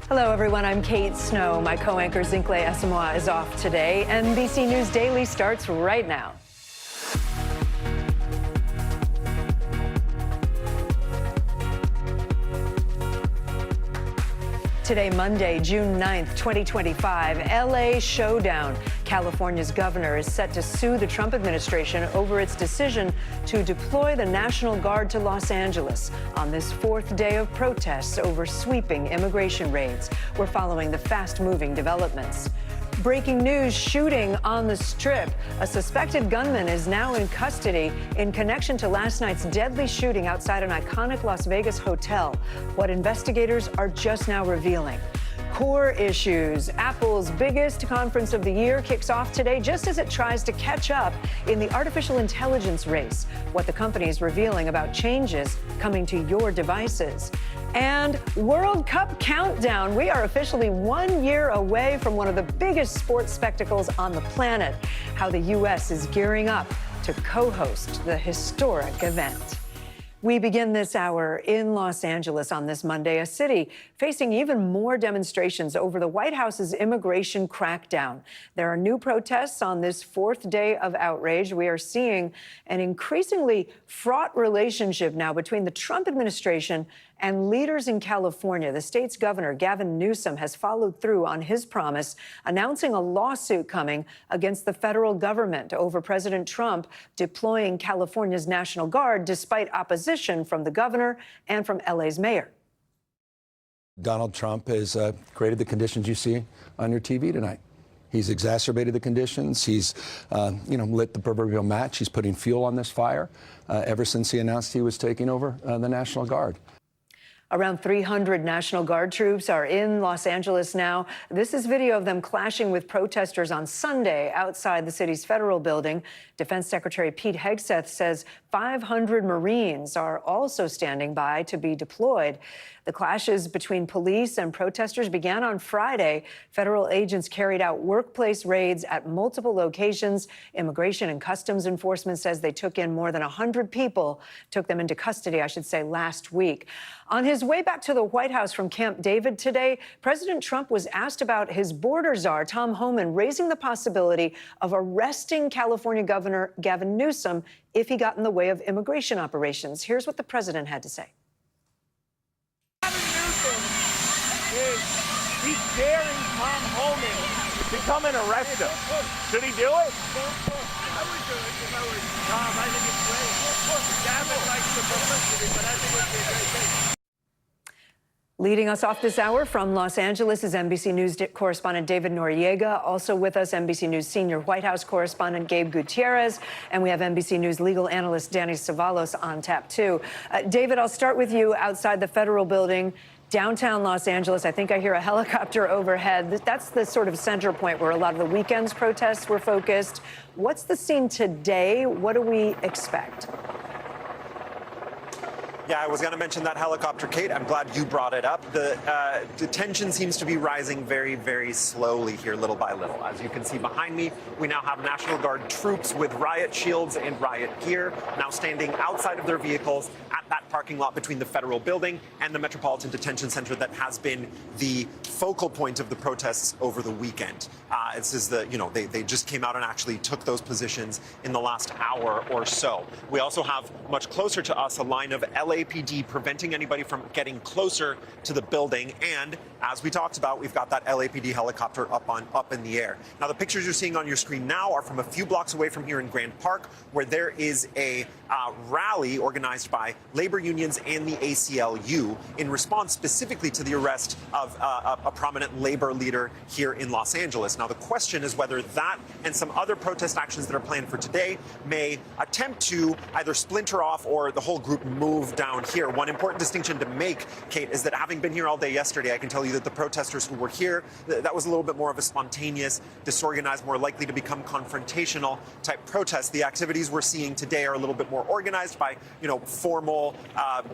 Hello, everyone. I'm Kate Snow. My co-anchor Zincle Asamoah is off today. NBC News Daily starts right now. Today, Monday, June 9th, 2025, LA showdown. California's governor is set to sue the Trump administration over its decision to deploy the National Guard to Los Angeles on this fourth day of protests over sweeping immigration raids. We're following the fast-moving developments. Breaking news, shooting on the Strip. A suspected gunman is now in custody in connection to last night's deadly shooting outside an iconic Las Vegas hotel. What investigators are just now revealing. Core issues. Apple's biggest conference of the year kicks off today just as it tries to catch up in the artificial intelligence race. What the company is revealing about changes coming to your devices. And World Cup countdown. We are officially 1 year away from one of the biggest sports spectacles on the planet. How the U.S. is gearing up to co-host the historic event. We begin this hour in Los Angeles on this Monday, a city facing even more demonstrations over the White House's immigration crackdown. There are new protests on this fourth day of outrage. We are seeing an increasingly fraught relationship now between the Trump administration and leaders in California. The state's governor, Gavin Newsom, has followed through on his promise, announcing a lawsuit coming against the federal government over President Trump deploying California's National Guard despite opposition from the governor and from LA's mayor. Donald Trump has created the conditions you see on your TV tonight. He's exacerbated the conditions. He's, lit the proverbial match. He's putting fuel on this fire ever since he announced he was taking over the National Guard. Around 300 National Guard troops are in Los Angeles now. This is video of them clashing with protesters on Sunday outside the city's federal building. Defense Secretary Pete Hegseth says 500 Marines are also standing by to be deployed. The clashes between police and protesters began on Friday. Federal agents carried out workplace raids at multiple locations. Immigration and Customs Enforcement says they took in more than 100 people, took them into custody, I should say, last week. On his way back to the White House from Camp David today, President Trump was asked about his border czar, Tom Homan, raising the possibility of arresting California Governor Gavin Newsom if he got in the way of immigration operations. Here's what the president had to say. He's daring Tom Homan to come and arrest him. Should he do it? I would do it if I was Tom. I think it's great. Gavin likes the publicity, but I think it would be a great thing. Leading us off this hour from Los Angeles is NBC News correspondent David Noriega. Also with us, NBC News senior White House correspondent Gabe Gutierrez. And we have NBC News legal analyst Danny Savalos on tap, too. David, I'll start with you outside the federal building. Downtown Los Angeles, I think I hear a helicopter overhead. That's the sort of center point where a lot of the weekend's protests were focused. What's the scene today? What do we expect? Yeah, I was going to mention that helicopter, Kate. I'm glad you brought it up. The tension seems to be rising very, very slowly here, little by little. As you can see behind me, we now have National Guard troops with riot shields and riot gear now standing outside of their vehicles at that parking lot between the federal building and the Metropolitan Detention Center that has been the focal point of the protests over the weekend. This is they just came out and actually took those positions in the last hour or so. We also have much closer to us a line of LAPD preventing anybody from getting closer to the building. And as we talked about, we've got that LAPD helicopter up in the air. Now, the pictures you're seeing on your screen now are from a few blocks away from here in Grand Park, where there is a rally organized by labor unions and the ACLU in response specifically to the arrest of a prominent labor leader here in Los Angeles. Now, the question is whether that and some other protest actions that are planned for today may attempt to either splinter off or the whole group move down here. One important distinction to make, Kate, is that having been here all day yesterday, I can tell you that the protesters who were here, that was a little bit more of a spontaneous, disorganized, more likely to become confrontational type protest. The activities we're seeing today are a little bit more organized by, formal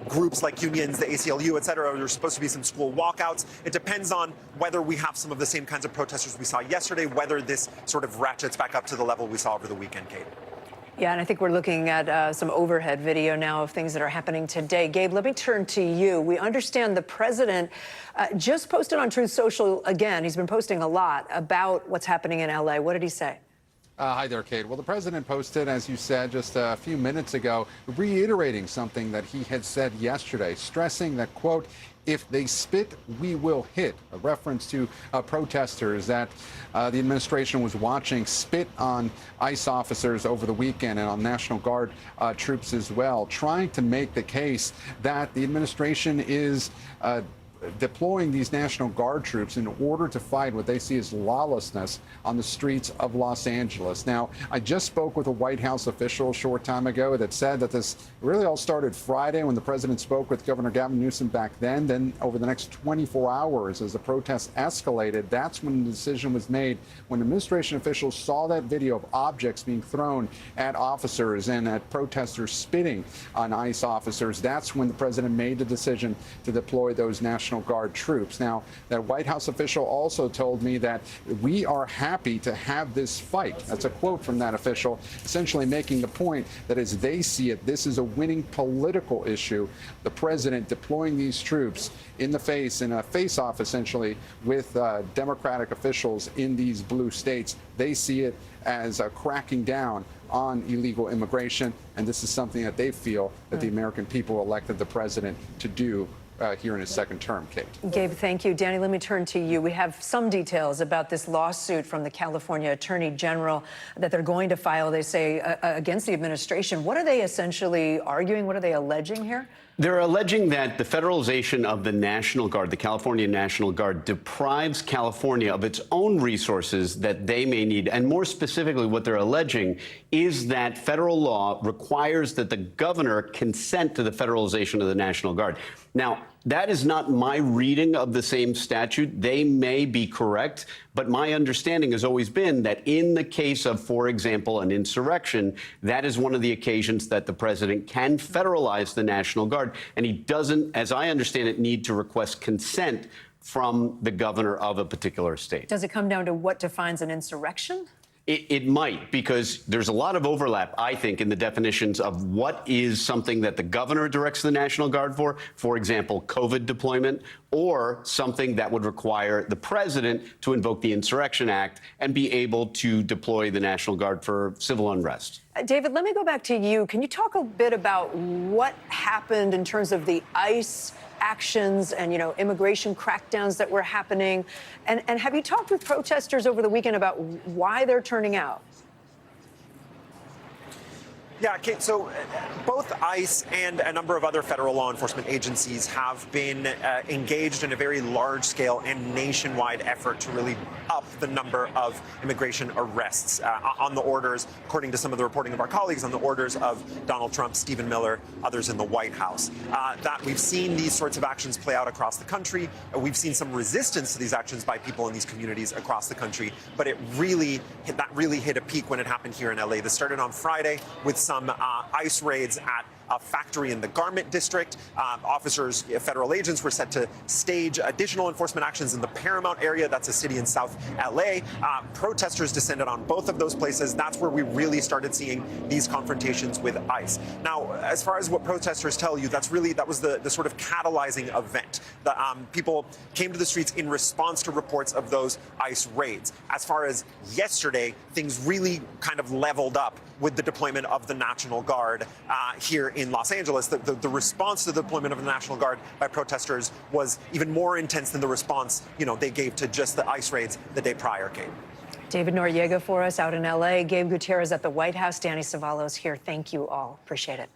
groups like unions, the ACLU, et cetera. There's supposed to be some school walkouts. It depends on whether we have some of the same kinds of protesters we saw yesterday, whether this sort of ratchets back up to the level we saw over the weekend, Kate. Yeah, and I think we're looking at some overhead video now of things that are happening today. Gabe, let me turn to you. We understand the president just posted on Truth Social again. He's been posting a lot about what's happening in L.A. What did he say? Hi there, Kate. Well, the president posted, as you said just a few minutes ago, reiterating something that he had said yesterday, stressing that, quote, "If they spit, we will hit," a reference to protesters that the administration was watching spit on ICE officers over the weekend and on National Guard troops as well, trying to make the case that the administration is deploying these National Guard troops in order to fight what they see as lawlessness on the streets of Los Angeles. Now, I just spoke with a White House official a short time ago that said that this really all started Friday when the president spoke with Governor Gavin Newsom back then. Then over the next 24 hours, as the protests escalated, that's when the decision was made. When administration officials saw that video of objects being thrown at officers and at protesters spitting on ICE officers, that's when the president made the decision to deploy those National Guard troops. Now, that White House official also told me that we are happy to have this fight. That's a quote from that official, essentially making the point that as they see it, this is a winning political issue. The president deploying these troops in the face, in a face-off essentially, with Democratic officials in these blue states. They see it as a cracking down on illegal immigration, and this is something that they feel that the American people elected the president to do here in his second term, Kate. Gabe, thank you. Danny, let me turn to you. We have some details about this lawsuit from the California Attorney General that they're going to file, they say, against the administration. What are they essentially arguing? What are they alleging here? They're alleging that the federalization of the National Guard, the California National Guard, deprives California of its own resources that they may need. And more specifically, what they're alleging is that federal law requires that the governor consent to the federalization of the National Guard. Now, that is not my reading of the same statute. They may be correct, but my understanding has always been that in the case of, for example, an insurrection, that is one of the occasions that the president can federalize the National Guard. And he doesn't, as I understand it, need to request consent from the governor of a particular state. Does it come down to what defines an insurrection? It might, because there's a lot of overlap, I think, in the definitions of what is something that the governor directs the National Guard for example, COVID deployment, or something that would require the president to invoke the Insurrection Act and be able to deploy the National Guard for civil unrest. David, let me go back to you. Can you talk a bit about what happened in terms of the ICE actions and, immigration crackdowns that were happening? And have you talked with protesters over the weekend about why they're turning out? Yeah, Kate, so both ICE and a number of other federal law enforcement agencies have been engaged in a very large-scale and nationwide effort to really up the number of immigration arrests on the orders, according to some of the reporting of our colleagues, on the orders of Donald Trump, Stephen Miller, others in the White House. That we've seen these sorts of actions play out across the country. We've seen some resistance to these actions by people in these communities across the country, but that really hit a peak when it happened here in LA. This started on Friday with some ICE raids at a factory in the garment district. Officers, federal agents, were set to stage additional enforcement actions in the Paramount area. That's a city in South LA. Protesters descended on both of those places. That's where we really started seeing these confrontations with ICE. Now, as far as what protesters tell you, that was the sort of catalyzing event. People came to the streets in response to reports of those ICE raids. As far as yesterday, things really kind of leveled up with the deployment of the National Guard here in Los Angeles. The response to the deployment of the National Guard by protesters was even more intense than the response, they gave to just the ICE raids the day prior, Kate. David Noriega for us out in L.A., Gabe Gutierrez at the White House, Danny Savalos here. Thank you all. Appreciate it.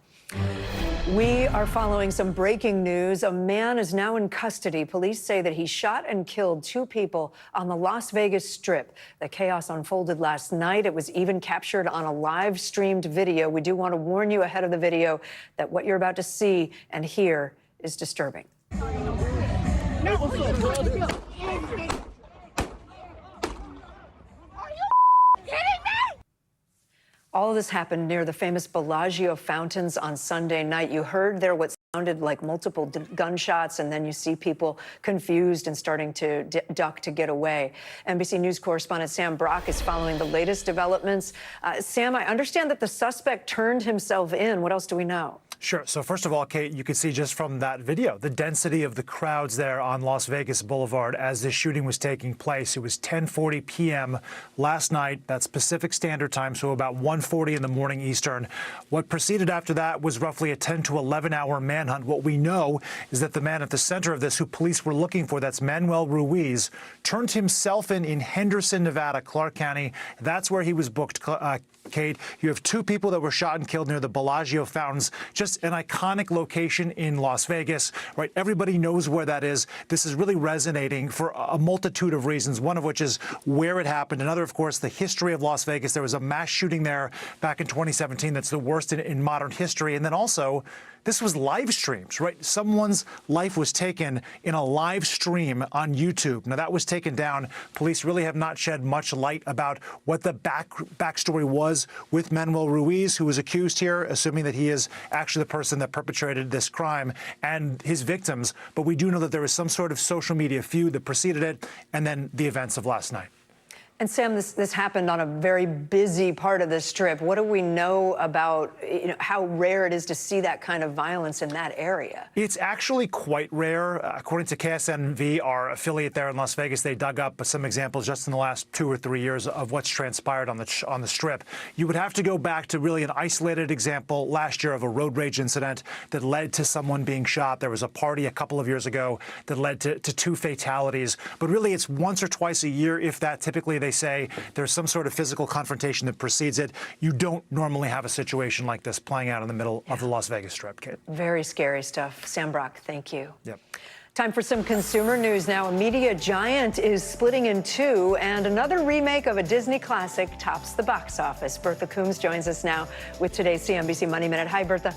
We are following some breaking news. A man is now in custody. Police say that he shot and killed 2 people on the Las Vegas Strip. The chaos unfolded last night. It was even captured on a live-streamed video. We do want to warn you ahead of the video that what you're about to see and hear is disturbing. All of this happened near the famous Bellagio fountains on Sunday night. You heard there what sounded like multiple gunshots, and then you see people confused and starting to duck to get away. NBC News correspondent Sam Brock is following the latest developments. Sam, I understand that the suspect turned himself in. What else do we know? Sure. So first of all, Kate, you could see just from that video the density of the crowds there on Las Vegas Boulevard as this shooting was taking place. It was 10:40 p.m. last night. That's Pacific Standard Time, so about 1:40 in the morning Eastern. What proceeded after that was roughly a 10 to 11 hour manhunt. What we know is that the man at the center of this, who police were looking for, that's Manuel Ruiz, turned himself in Henderson, Nevada, Clark County. That's where he was booked. Kate, you have two people that were shot and killed near the Bellagio fountains, just an iconic location in Las Vegas, right? Everybody knows where that is. This is really resonating for a multitude of reasons, one of which is where it happened. Another, of course, the history of Las Vegas. There was a mass shooting there back in 2017 that's the worst in modern history. And then also, this was live streams, right? Someone's life was taken in a live stream on YouTube. Now, that was taken down. Police really have not shed much light about what the backstory was with Manuel Ruiz, who was accused here, assuming that he is actually the person that perpetrated this crime, and his victims. But we do know that there was some sort of social media feud that preceded it, and then the events of last night. And Sam, this happened on a very busy part of the Strip. What do we know about how rare it is to see that kind of violence in that area? It's actually quite rare. According to KSNV, our affiliate there in Las Vegas, they dug up some examples just in the last 2 or 3 years of what's transpired on the Strip. You would have to go back to really an isolated example last year of a road rage incident that led to someone being shot. There was a party a couple of years ago that led to 2 fatalities. But really, it's once or twice a year, if that. Typically, they say there's some sort of physical confrontation that precedes it. You don't normally have a situation like this playing out in the middle of the Las Vegas Strip, Kate. Very scary stuff. Sam Brock, thank you. Yep. Time for some consumer news now. A media giant is splitting in two, and another remake of a Disney classic tops the box office. Bertha Coombs joins us now with today's CNBC Money Minute. Hi, Bertha.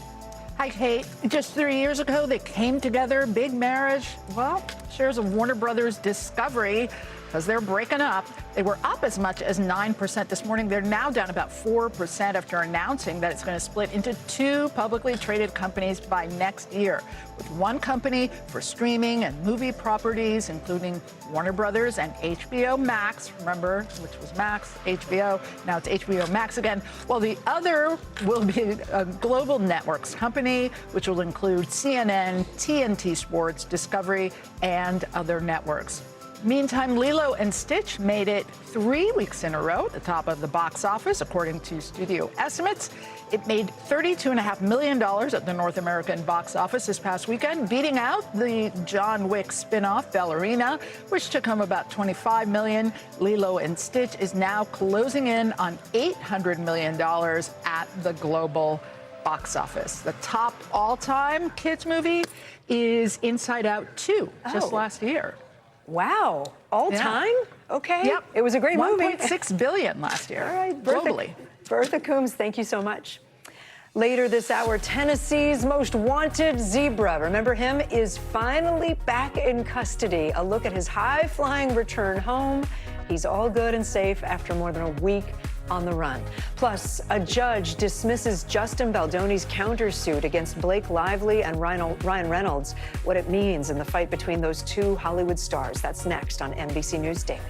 Hi, Kate. Just 3 years ago, they came together, big marriage. Well, shares of Warner Brothers Discovery, because they're breaking up. They were up as much as 9% this morning. They're now down about 4% after announcing that it's going to split into 2 publicly traded companies by next year, with one company for streaming and movie properties, including Warner Brothers and HBO Max. Remember, which was Max, HBO. Now it's HBO Max again. Well, the other will be a global networks company, which will include CNN, TNT Sports, Discovery, and other networks. Meantime, Lilo & Stitch made it 3 weeks in a row at the top of the box office, according to studio estimates. It made $32.5 million at the North American box office this past weekend, beating out the John Wick spin-off Ballerina, which took home about $25 million. Lilo & Stitch is now closing in on $800 million at the global box office. The top all-time kids movie is Inside Out 2, just last year. Wow. All time? Okay. Yep. It was a great movie. $1.6 billion last year. All right. Globally. Bertha Coombs, thank you so much. Later this hour, Tennessee's most wanted zebra, remember him, is finally back in custody. A look at his high-flying return home. He's all good and safe after more than a week on the run. Plus, a judge dismisses Justin Baldoni's countersuit against Blake Lively and Ryan Reynolds, what it means in the fight between those 2 Hollywood stars. That's next on NBC News Daily.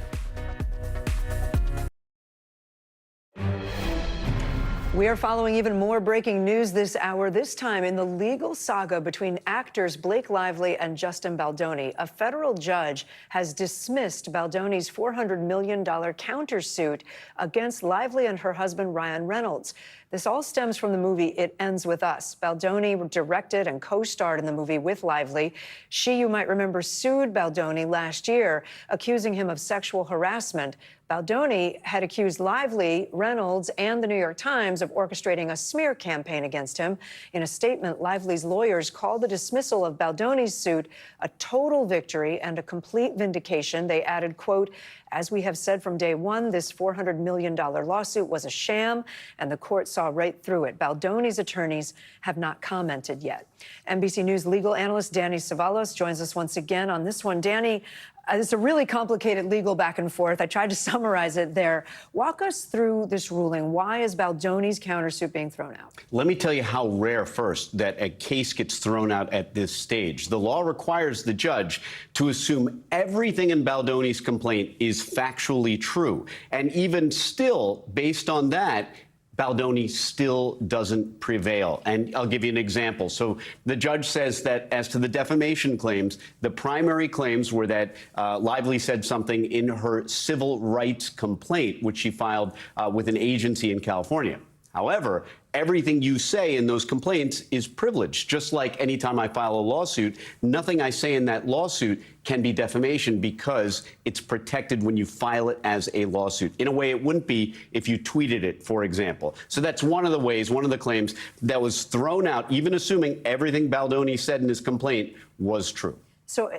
We are following even more breaking news this hour, this time in the legal saga between actors Blake Lively and Justin Baldoni. A federal judge has dismissed Baldoni's $400 million countersuit against Lively and her husband Ryan Reynolds. This all stems from the movie It Ends With Us. Baldoni directed and co-starred in the movie with Lively. She, you might remember, sued Baldoni last year, accusing him of sexual harassment. Baldoni had accused Lively, Reynolds, and the New York Times of orchestrating a smear campaign against him. In a statement, Lively's lawyers called the dismissal of Baldoni's suit a total victory and a complete vindication. They added, quote, "As we have said from day one, this $400 million lawsuit was a sham, and the court saw right through it." Baldoni's attorneys have not commented yet. NBC News legal analyst Danny Savalos joins us once again on this one. Danny, it's a really complicated legal back and forth. I tried to sum summarize it there. Walk us through this ruling. Why is Baldoni's countersuit being thrown out? Let me tell you how rare, first, that a case gets thrown out at this stage. The law requires the judge to assume everything in Baldoni's complaint is factually true. And even still, based on that, Baldoni still doesn't prevail. And I'll give you an example. So the judge says that as to the defamation claims, the primary claims were that Lively said something in her civil rights complaint, which she filed with an agency in California. However, everything you say in those complaints is privileged. Just like anytime I file a lawsuit, nothing I say in that lawsuit can be defamation because it's protected when you file it as a lawsuit. In a way, it wouldn't be if you tweeted it, for example. So that's one of the ways, one of the claims that was thrown out, even assuming everything Baldoni said in his complaint was true. So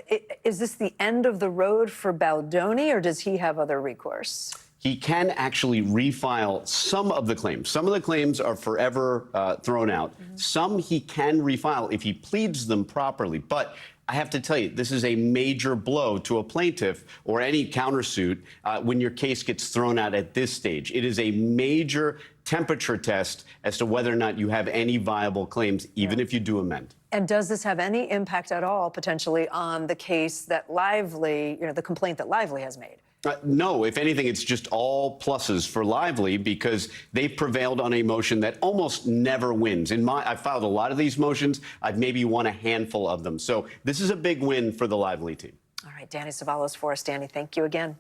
is this the end of the road for Baldoni, or does he have other recourse? He can actually refile some of the claims. Some of the claims are forever thrown out. Some he can refile if he pleads them properly. But I have to tell you, this is a major blow to a plaintiff or any countersuit when your case gets thrown out at this stage. It is a major temperature test as to whether or not you have any viable claims, even if you do amend. And does this have any impact at all, potentially, on the case that Lively, the complaint that Lively has made? No, if anything, it's just all pluses for Lively because they prevailed on a motion that almost never wins. I've filed a lot of these motions. I've maybe won a handful of them. So this is a big win for the Lively team. All right, Danny Savalos for us. Danny, thank you again.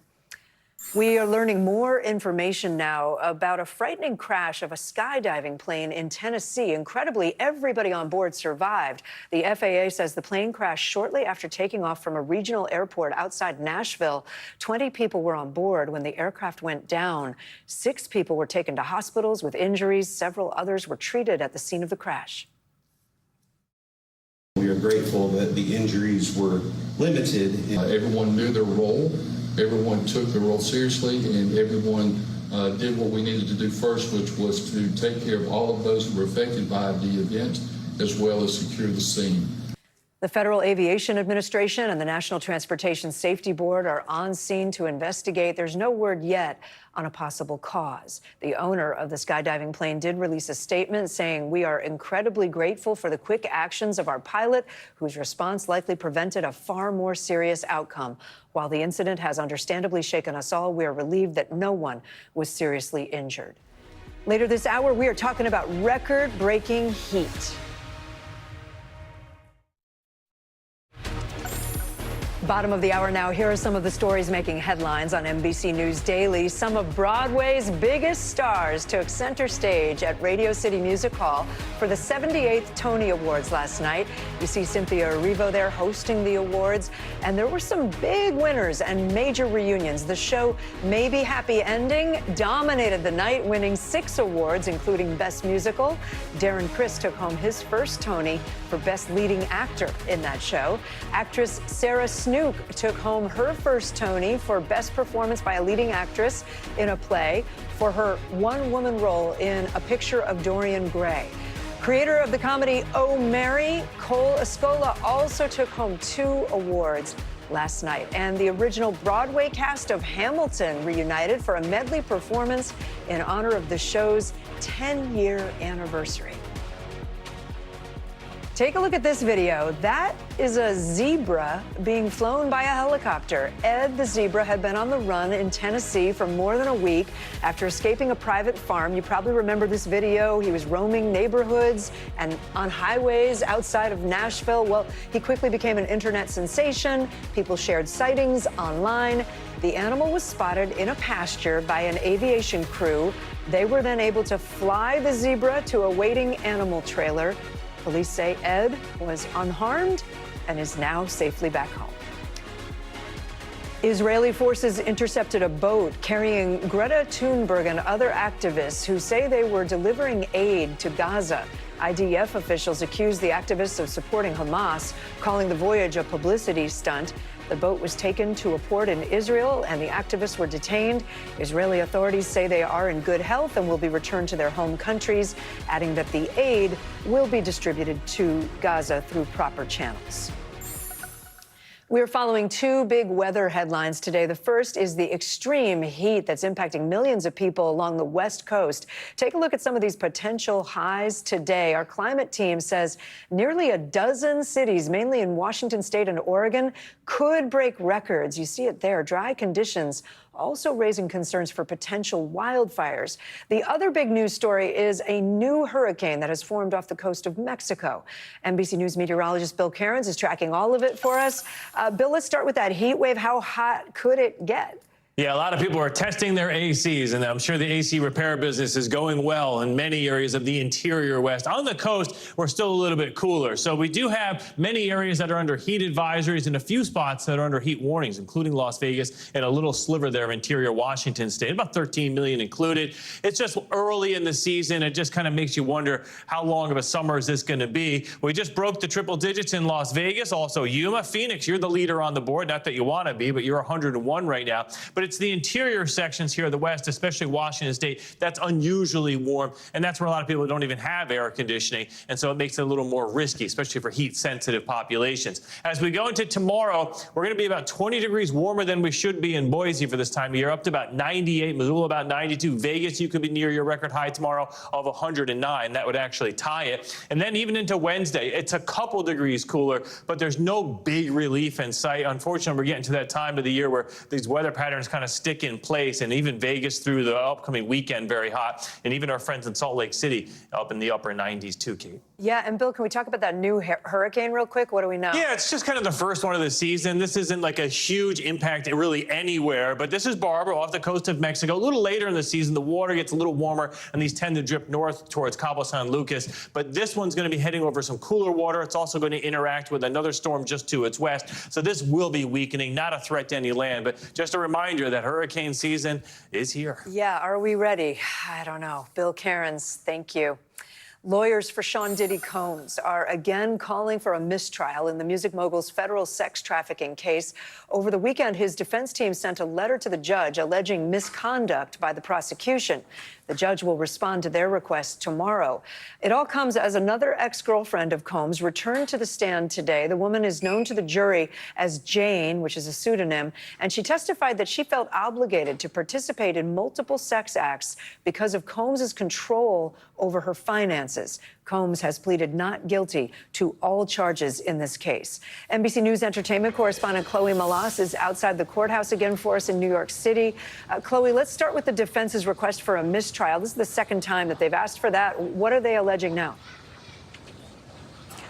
We are learning more information now about a frightening crash of a skydiving plane in Tennessee. Incredibly, everybody on board survived. The FAA says the plane crashed shortly after taking off from a regional airport outside Nashville. 20 people were on board when the aircraft went down. 6 people were taken to hospitals with injuries. Several others were treated at the scene of the crash. We are grateful that the injuries were limited. Everyone knew their role. Everyone took the role seriously, and everyone did what we needed to do first, which was to take care of all of those who were affected by the event, as well as secure the scene. The Federal Aviation Administration and the National Transportation Safety Board are on scene to investigate. There's no word yet on a possible cause. The owner of the skydiving plane did release a statement saying, "We are incredibly grateful for the quick actions of our pilot, whose response likely prevented a far more serious outcome. While the incident has understandably shaken us all, we are relieved that no one was seriously injured." Later this hour, we are talking about record-breaking heat. Bottom of the hour now. Here are some of the stories making headlines on NBC News Daily. Some of Broadway's biggest stars took center stage at Radio City Music Hall for the 78th Tony Awards last night. You see Cynthia Erivo there hosting the awards, and there were some big winners and major reunions. The show Maybe Happy Ending dominated the night, winning 6 awards, including Best Musical. Darren Criss took home his first Tony for Best Leading Actor in that show. Actress Sarah Snook took home her first Tony for Best Performance by a Leading Actress in a Play for her one-woman role in A Picture of Dorian Gray. Creator of the comedy Oh, Mary, Cole Escola also took home 2 awards last night. And the original Broadway cast of Hamilton reunited for a medley performance in honor of the show's 10-year anniversary. Take a look at this video. That is a zebra being flown by a helicopter. Ed the zebra had been on the run in Tennessee for more than a week after escaping a private farm. You probably remember this video. He was roaming neighborhoods and on highways outside of Nashville. Well, he quickly became an internet sensation. People shared sightings online. The animal was spotted in a pasture by an aviation crew. They were then able to fly the zebra to a waiting animal trailer. Police say Ed was unharmed and is now safely back home. Israeli forces intercepted a boat carrying Greta Thunberg and other activists who say they were delivering aid to Gaza. IDF officials accuse the activists of supporting Hamas, calling the voyage a publicity stunt. The boat was taken to a port in Israel, and the activists were detained. Israeli authorities say they are in good health and will be returned to their home countries, adding that the aid will be distributed to Gaza through proper channels. We're following two big weather headlines today. The first is the extreme heat that's impacting millions of people along the West Coast. Take a look at some of these potential highs today. Our climate team says nearly a dozen cities, mainly in Washington state and Oregon, could break records. You see it there. Dry conditions also raising concerns for potential wildfires. The other big news story is a new hurricane that has formed off the coast of Mexico. NBC News meteorologist Bill Cairns is tracking all of it for us. Bill, let's start with that heat wave. How hot could it get? Yeah, a lot of people are testing their ACs, and I'm sure the AC repair business is going well in many areas of the interior West. On the coast, we're still a little bit cooler. So we do have many areas that are under heat advisories and a few spots that are under heat warnings, including Las Vegas and a little sliver there of interior Washington state, about 13 million included. It's just early in the season. It just kind of makes you wonder how long of a summer is this going to be. We just broke the triple digits in Las Vegas, also Yuma. Phoenix, you're the leader on the board. Not that you want to be, but you're 101 right now. But it's the interior sections here of the West, especially Washington state, that's unusually warm. And that's where a lot of people don't even have air conditioning. And so it makes it a little more risky, especially for heat sensitive populations. As we go into tomorrow, we're going to be about 20 degrees warmer than we should be in Boise for this time of year, up to about 98, Missoula about 92. Vegas, you could be near your record high tomorrow of 109. That would actually tie it. And then even into Wednesday, it's a couple degrees cooler, but there's no big relief in sight. Unfortunately, we're getting to that time of the year where these weather patterns kind of stick in place, and even Vegas through the upcoming weekend very hot, and even our friends in Salt Lake City up in the upper 90s too, Kate. Yeah, and Bill, can we talk about that new hurricane real quick? What do we know? Yeah, it's just kind of the first one of the season. This isn't like a huge impact really anywhere, but this is Barbara off the coast of Mexico. A little later in the season, the water gets a little warmer, and these tend to drip north towards Cabo San Lucas. But this one's going to be heading over some cooler water. It's also going to interact with another storm just to its west. So this will be weakening, not a threat to any land, but just a reminder that hurricane season is here. Yeah, are we ready? I don't know. Bill Cairns, thank you. Lawyers for Sean Diddy Combs are again calling for a mistrial in the music mogul's federal sex trafficking case. Over the weekend, his defense team sent a letter to the judge alleging misconduct by the prosecution. The judge will respond to their request tomorrow. It all comes as another ex-girlfriend of Combs returned to the stand today. The woman is known to the jury as Jane, which is a pseudonym, and she testified that she felt obligated to participate in multiple sex acts because of Combs's control over her finances. Combs has pleaded not guilty to all charges in this case. NBC News entertainment correspondent Chloe Malas is outside the courthouse again for us in New York City. Chloe, let's start with the defense's request for a mistrial. This is the second time that they've asked for that. What are they alleging now?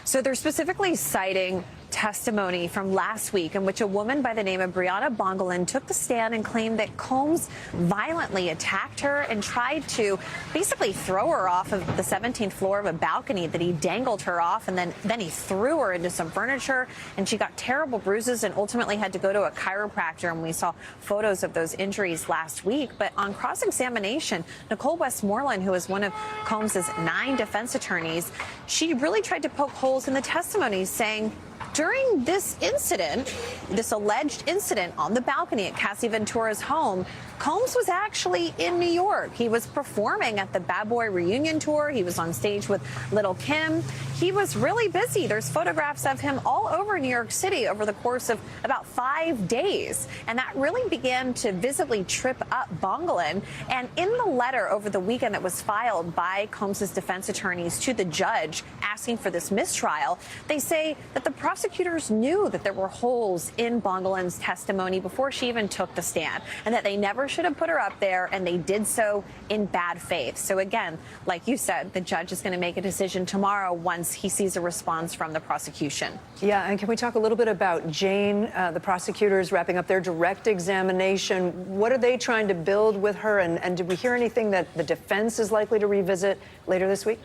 So they're specifically citing testimony from last week in which a woman by the name of Brianna Bongolan took the stand and claimed that Combs violently attacked her and tried to basically throw her off of the 17th floor of a balcony, that he dangled her off, and then he threw her into some furniture, and she got terrible bruises and ultimately had to go to a chiropractor, and we saw photos of those injuries last week. But on cross-examination, Nicole Westmoreland, who is one of Combs's 9 defense attorneys, she really tried to poke holes in the testimony, saying during this incident, this alleged incident on the balcony at Cassie Ventura's home, Combs was actually in New York. He was performing at the Bad Boy reunion tour. He was on stage with Little Kim. He was really busy. There's photographs of him all over New York City over the course of about 5 days. And that really began to visibly trip up Bongolan. And in the letter over the weekend that was filed by Combs's defense attorneys to the judge asking for this mistrial, they say that the prosecutors knew that there were holes in Bongolan's testimony before she even took the stand, and that they never should have put her up there, and they did so in bad faith. So again, like you said, the judge is going to make a decision tomorrow once he sees a response from the prosecution. Yeah, and can we talk a little bit about Jane? The prosecutors wrapping up their direct examination. What are they trying to build with her? And did we hear anything that the defense is likely to revisit later this week?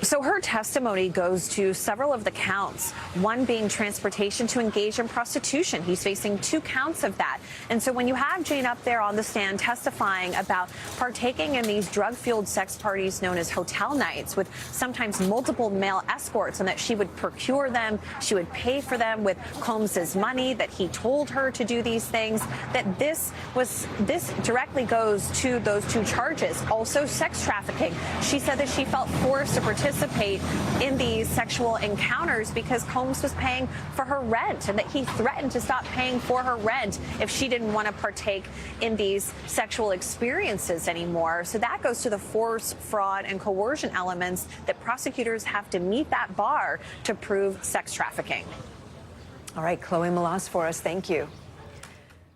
So her testimony goes to several of the counts, one being transportation to engage in prostitution. He's facing 2 counts of that. And so when you have Jane up there on the stand testifying about partaking in these drug-fueled sex parties known as hotel nights with sometimes multiple male escorts, and that she would procure them, she would pay for them with Combs's money, that he told her to do these things, that this directly goes to those 2 charges. Also sex trafficking. She said that she felt forced to participate participate in these sexual encounters because Combs was paying for her rent and that he threatened to stop paying for her rent if she didn't want to partake in these sexual experiences anymore. So that goes to the force, fraud, and coercion elements that prosecutors have to meet that bar to prove sex trafficking. All right, Chloe Malas for us. Thank you.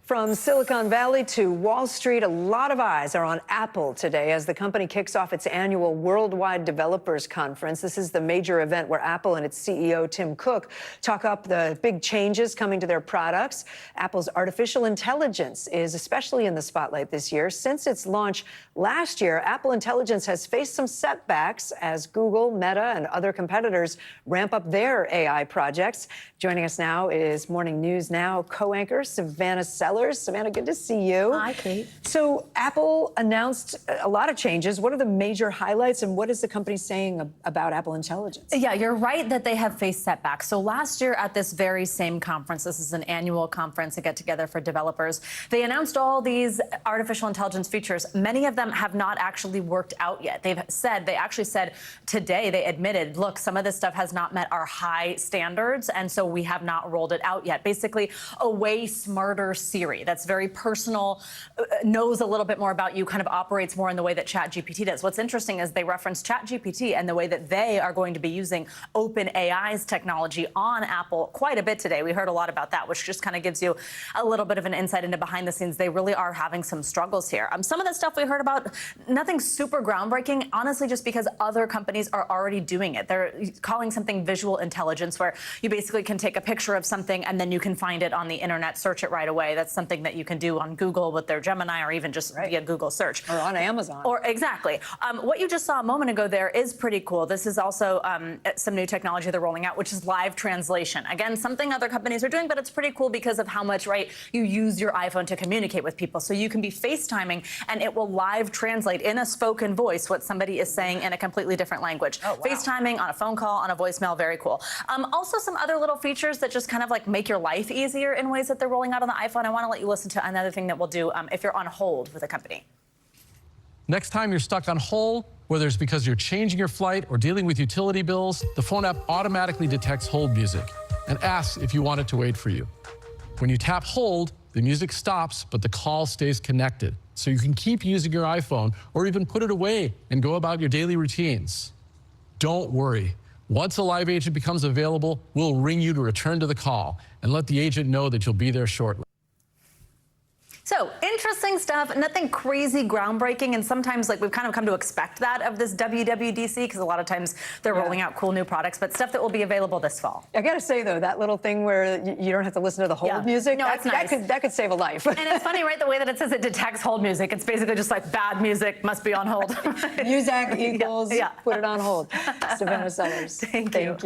From Silicon Valley to Wall Street, a lot of eyes are on Apple today as the company kicks off its annual Worldwide Developers Conference. This is the major event where Apple and its CEO, Tim Cook, talk up the big changes coming to their products. Apple's artificial intelligence is especially in the spotlight this year. Since its launch last year, Apple Intelligence has faced some setbacks as Google, Meta, and other competitors ramp up their AI projects. Joining us now is Morning News Now co-anchor Savannah Sellers. Savannah, good to see you. Hi, Kate. So Apple announced a lot of changes. What are the major highlights and what is the company saying about Apple Intelligence? Yeah, you're right that they have faced setbacks. So last year at this very same conference, this is an annual conference, a get-together for developers, they announced all these artificial intelligence features. Many of them have not actually worked out yet. They actually said today, they admitted, look, some of this stuff has not met our high standards, and so we have not rolled it out yet. Basically, a way smarter Siri that's very personal, knows a little bit more about you, kind of operates more in the way that ChatGPT does. What's interesting is they reference ChatGPT and the way that they are going to be using OpenAI's technology on Apple quite a bit today. We heard a lot about that, which just kind of gives you a little bit of an insight into behind the scenes. They really are having some struggles here. Some of the stuff we heard about, nothing super groundbreaking, honestly, just because other companies are already doing it. They're calling something visual intelligence, where you basically can take a picture of something and then you can find it on the internet, search it right away. That's something that you can do on Google with their Gemini or even just via Google search. Or on Amazon. Or exactly. What you just saw a moment ago there is pretty cool. This is also some new technology they're rolling out, which is live translation. Again, something other companies are doing, but it's pretty cool because of how much, you use your iPhone to communicate with people. So you can be FaceTiming and it will live translate in a spoken voice what somebody is saying in a completely different language. Oh, wow. FaceTiming on a phone call, on a voicemail, very cool. Also some other little features that just kind of make your life easier in ways that they're rolling out on the iPhone. I want to let you listen to another thing that we'll do if you're on hold with a company. Next time you're stuck on hold, whether it's because you're changing your flight or dealing with utility bills, the phone app automatically detects hold music and asks if you want it to wait for you. When you tap hold, the music stops, but the call stays connected. So you can keep using your iPhone or even put it away and go about your daily routines. Don't worry. Once a live agent becomes available, we'll ring you to return to the call and let the agent know that you'll be there shortly. So interesting stuff, nothing crazy groundbreaking, and sometimes we've kind of come to expect that of this WWDC because a lot of times they're rolling out cool new products, but stuff that will be available this fall. I gotta say though, that little thing where you don't have to listen to the hold music, no, it's nice. that could save a life. And it's funny, right? The way that it says it detects hold music, it's basically just bad music must be on hold. Music equals put it on hold. Savannah Sellers. Thank you.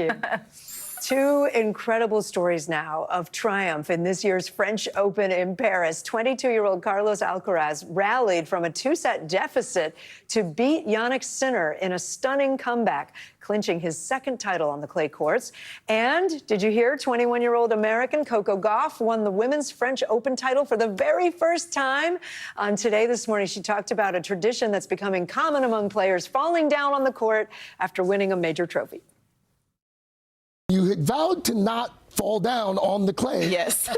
Two incredible stories now of triumph in this year's French Open in Paris. 22-year-old Carlos Alcaraz rallied from a two-set deficit to beat Jannik Sinner in a stunning comeback, clinching his second title on the clay courts. And did you hear 21-year-old American Coco Gauff won the women's French Open title for the very first time? On Today This Morning, she talked about a tradition that's becoming common among players, falling down on the court after winning a major trophy. You had vowed to not fall down on the clay. Yes.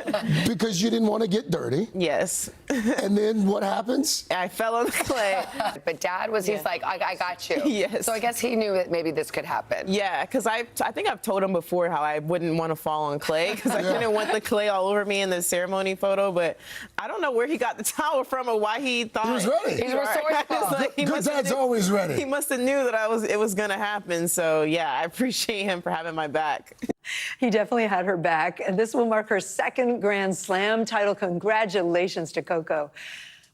Because you didn't want to get dirty. Yes. And then what happens? I fell on the clay. But Dad he's like, I got you. Yes. So I guess he knew that maybe this could happen. Yeah, because I think I've told him before how I wouldn't want to fall on clay because I didn't want the clay all over me in the ceremony photo. But I don't know where he got the towel from or why he thought he was ready. He's resourceful. Good Dad's always ready. He must have knew that it was going to happen. So yeah, I appreciate him for having my back. He definitely had her back, and this will mark her second Grand Slam title. Congratulations to Coco.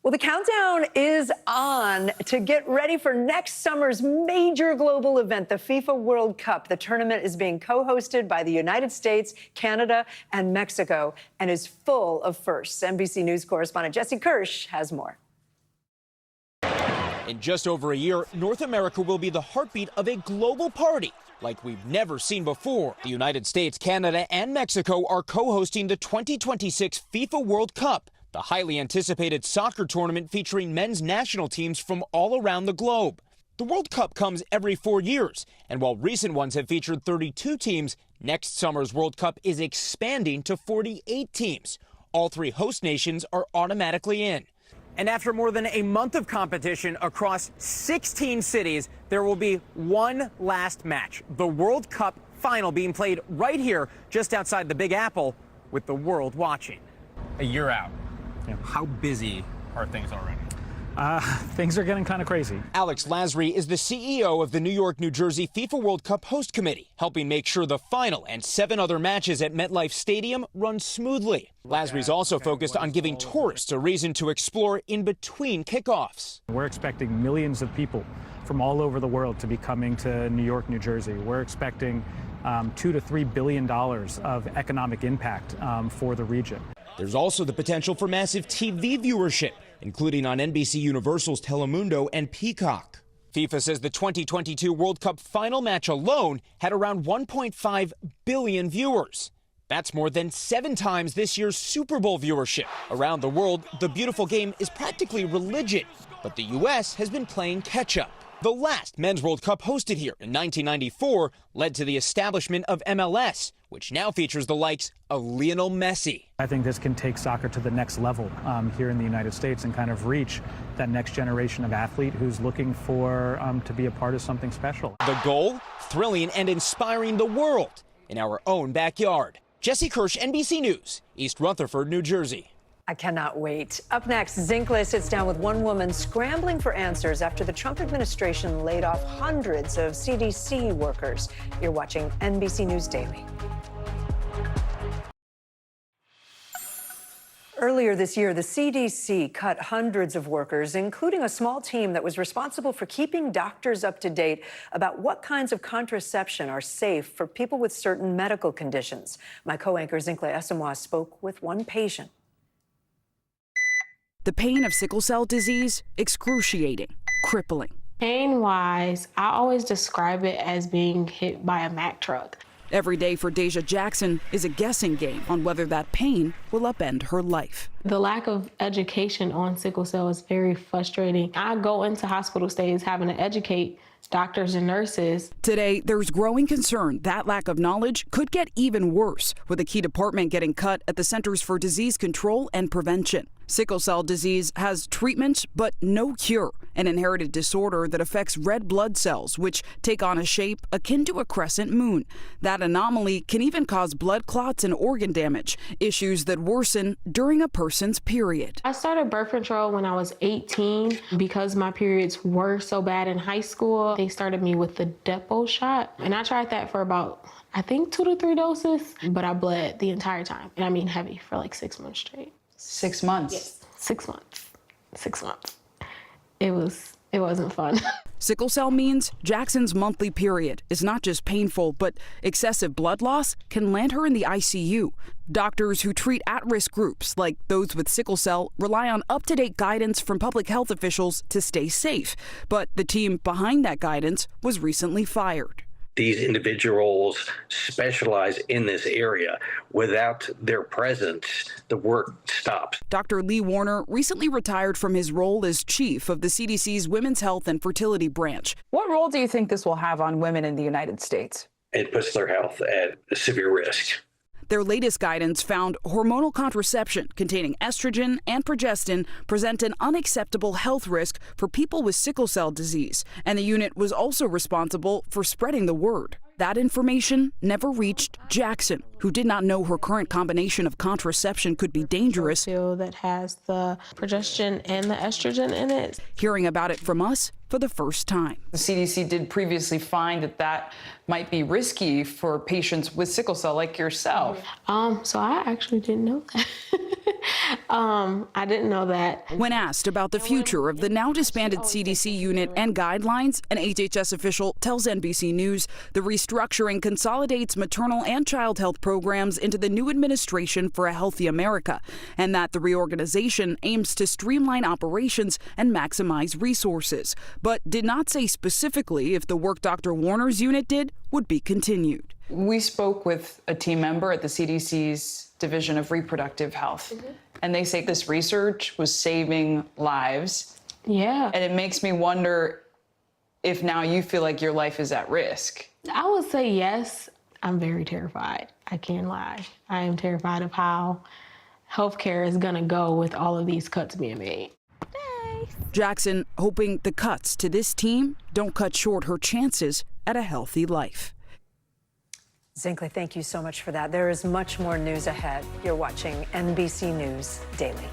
Well, the countdown is on to get ready for next summer's major global event, the FIFA World Cup. The tournament is being co-hosted by the United States, Canada, and Mexico, and is full of firsts. NBC News correspondent Jesse Kirsch has more. In just over a year, North America will be the heartbeat of a global party like we've never seen before. The United States, Canada, and Mexico are co-hosting the 2026 FIFA World Cup, the highly anticipated soccer tournament featuring men's national teams from all around the globe. The World Cup comes every 4 years, and while recent ones have featured 32 teams, next summer's World Cup is expanding to 48 teams. All 3 host nations are automatically in. And after more than a month of competition across 16 cities, there will be one last match, the World Cup final, being played right here just outside the Big Apple with the world watching. A year out. How busy are things already? Things are getting kind of crazy. Alex Lasry is the CEO of the New York, New Jersey FIFA World Cup host committee, helping make sure the final and 7 other matches at MetLife Stadium run smoothly. Lasry's also focused on giving tourists a reason to explore in between kickoffs. We're expecting millions of people from all over the world to be coming to New York, New Jersey. We're expecting $2 to $3 billion of economic impact for the region. There's also the potential for massive TV viewership, including on NBC Universal's Telemundo and Peacock. FIFA says the 2022 World Cup final match alone had around 1.5 billion viewers. That's more than 7 times this year's Super Bowl viewership. Around the world, the beautiful game is practically religion, but the U.S. has been playing catch-up. The last Men's World Cup hosted here in 1994 led to the establishment of MLS, which now features the likes of Lionel Messi. I think this can take soccer to the next level here in the United States and kind of reach that next generation of athlete who's looking for to be a part of something special. The goal? Thrilling and inspiring the world in our own backyard. Jesse Kirsch, NBC News, East Rutherford, New Jersey. I cannot wait. Up next, Zinkla sits down with one woman scrambling for answers after the Trump administration laid off hundreds of CDC workers. You're watching NBC News Daily. Earlier this year, the CDC cut hundreds of workers, including a small team that was responsible for keeping doctors up to date about what kinds of contraception are safe for people with certain medical conditions. My co-anchor Zinkla Esamwa spoke with one patient. The pain of sickle cell disease, excruciating, crippling. Pain-wise, I always describe it as being hit by a Mack truck. Every day for Deja Jackson is a guessing game on whether that pain will upend her life. The lack of education on sickle cell is very frustrating. I go into hospital stays having to educate doctors and nurses. Today, there's growing concern that lack of knowledge could get even worse, with a key department getting cut at the Centers for Disease Control and Prevention. Sickle cell disease has treatment but no cure, an inherited disorder that affects red blood cells, which take on a shape akin to a crescent moon. That anomaly can even cause blood clots and organ damage, issues that worsen during a person's period. I started birth control when I was 18 because my periods were so bad in high school. They started me with the Depo shot, and I tried that for about, I think, 2 to 3 doses, but I bled the entire time, and I mean heavy, for like 6 months straight. 6 months? Yes, 6 months. 6 months. It wasn't fun. Sickle cell means Jackson's monthly period is not just painful, but excessive blood loss can land her in the ICU. Doctors who treat at-risk groups, like those with sickle cell, rely on up-to-date guidance from public health officials to stay safe. But the team behind that guidance was recently fired. These individuals specialize in this area. Without their presence, the work stops. Dr. Lee Warner recently retired from his role as chief of the CDC's Women's Health and Fertility Branch. What role do you think this will have on women in the United States? It puts their health at severe risk. Their latest guidance found hormonal contraception containing estrogen and progestin present an unacceptable health risk for people with sickle cell disease, and the unit was also responsible for spreading the word. That information never reached Jackson, who did not know her current combination of contraception could be dangerous. That has the progestin and the estrogen in it. Hearing about it from us for the first time. The CDC did previously find that might be risky for patients with sickle cell like yourself. So I actually didn't know that. I didn't know that. When asked about the future of the now disbanded CDC unit and guidelines, an HHS official tells NBC News the restructuring consolidates maternal and child health programs into the new administration for a healthy America, and that the reorganization aims to streamline operations and maximize resources, but did not say specifically if the work Dr. Warner's unit did would be continued. We spoke with a team member at the CDC's Division of Reproductive Health, and they say this research was saving lives. Yeah. And it makes me wonder, if now you feel like your life is at risk? I would say yes. I'm very terrified. I can't lie. I am terrified of how healthcare is going to go with all of these cuts being made. Jackson hoping the cuts to this team don't cut short her chances at a healthy life. Zinkley, thank you so much for that. There is much more news ahead. You're watching NBC News Daily.